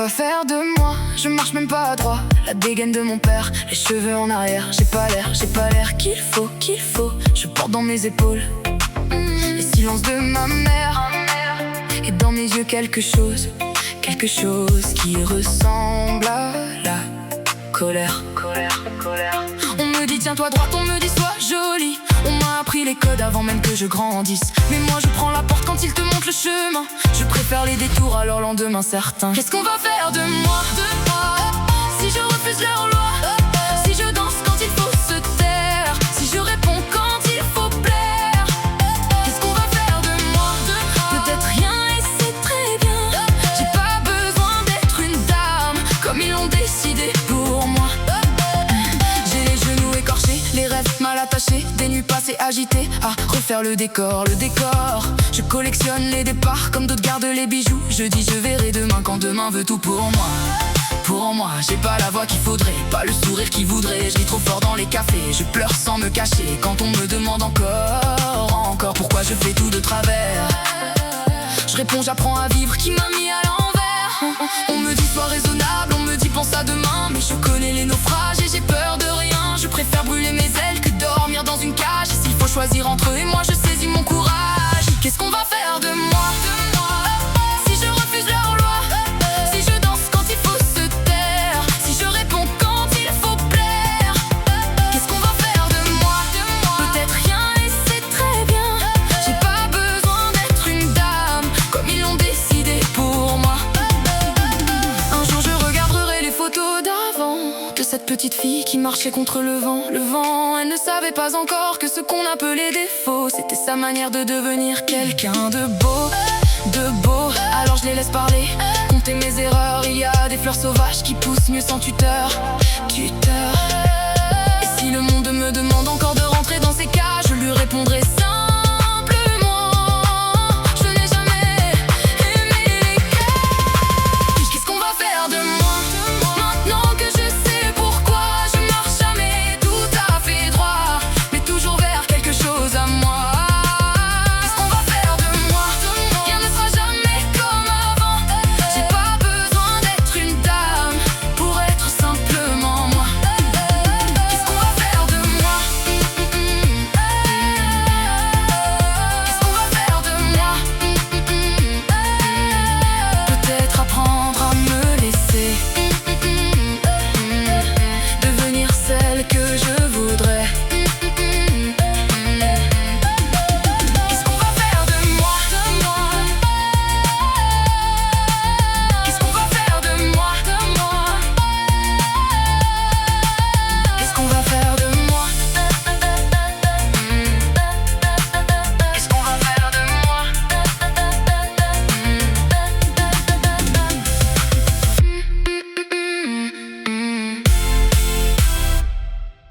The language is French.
va faire de moi? Je marche même pas droit, la dégaine de mon père, les cheveux en arrière. J'ai pas l'air qu'il faut. Je porte dans mes épaules les silences de ma mère. Et dans mes yeux quelque chose qui ressemble à la colère. On me dit tiens-toi droite, on me dit sois jolie. On m'a appris les codes avant même que je grandisse. Mais moi je prends la porte quand il te montre le chemin. Je préfère les détours à leur lendemain certain. Qu'est-ce qu'on va faire de moi? Si je refuse leur loi, si je danse quand il faut se taire, si je réponds quand il faut plaire, qu'est-ce qu'on va faire de moi? Peut-être rien et c'est très bien. J'ai pas besoin d'être une dame comme ils l'ont décidé pour moi. J'ai les genoux écorchés, les rêves mal attachés, des nuits passées agitées à refaire le décor. Je collectionne les départs comme d'autres gardent les bijoux. Je dis je verrai demain quand demain veut tout pour moi. Pour moi, j'ai pas la voix qu'il faudrait, pas le sourire qu'il voudrait. Je ris trop fort dans les cafés, je pleure sans me cacher. Quand on me demande encore pourquoi je fais tout de travers, je réponds j'apprends à vivre qui m'a mis à l'envers. On me dit sois raisonnable, on me dit pense à demain. Mais je connais les naufrages et j'ai peur de rien. Je préfère brûler mes ailes que dormir dans une cage. Et s'il faut choisir entre eux et moi, je saisis mon courage. Qu'est-ce qu'on va faire de moi? Si je refuse leur loi, si je danse quand il faut se taire, si je réponds quand il faut plaire, qu'est-ce qu'on va faire de moi? Peut-être rien et c'est très bien. J'ai pas besoin d'être une dame comme ils l'ont décidé pour moi. Un jour je regarderai les photos d'avant, de cette petite fille qui marchait contre le vent. Elle ne savait pas encore que ce qu'on appelait défaut, c'était sa manière de devenir quelqu'un de beau. Alors je les laisse parler, compter mes erreurs. Il y a des fleurs sauvages qui poussent mieux sans tuteur.